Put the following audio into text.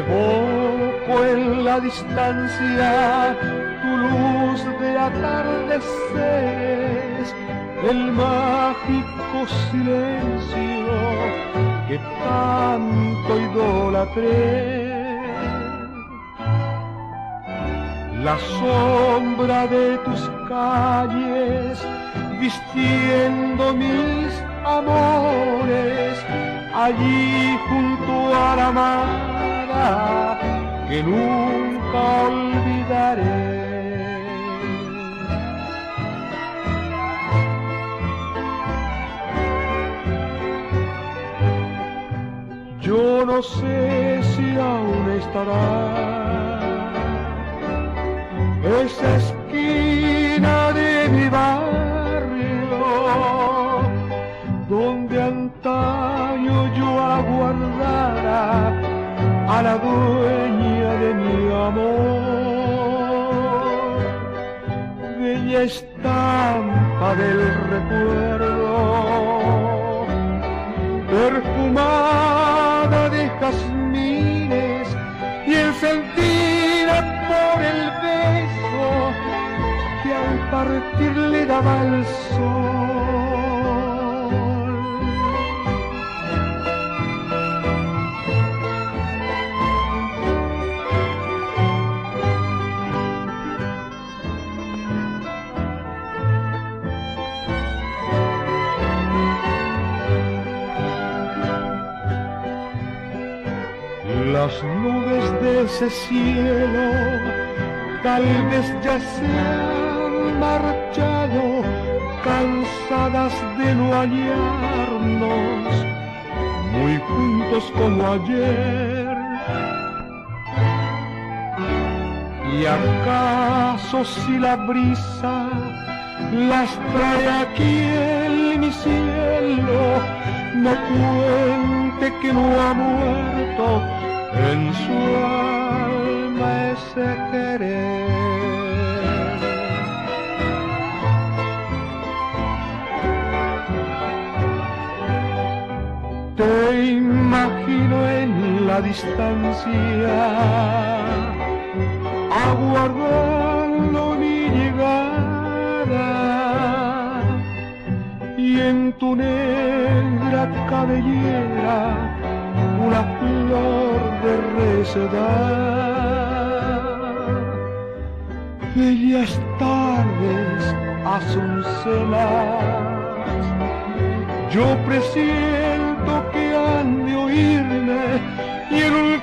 Evoco en la distancia tu luz de atardeceres, el mágico silencio que tanto idolatré. La sombra de tus calles vistiendo mis amores, allí junto a la amada que nunca olvidaré. Yo no sé si aún estará esa esquina de mi barrio donde antaño yo aguardara a la dueña de mi amor. Bella estampa del recuerdo, perfumada de jazmines y encendida por el beso que al partir le daba el sol. Las nubes de ese cielo tal vez ya se han marchado, cansadas de no hallarnos muy juntos como ayer. ¿Y acaso si la brisa las trae aquí en mi cielo, no cuente que no ha muerto en su alma ese querer? Te imagino en la distancia, aguardando mi llegada, y en tu negra cabellera una flor de recedad. Bellas tardes, azucenas, yo presiento que han de oírme y en un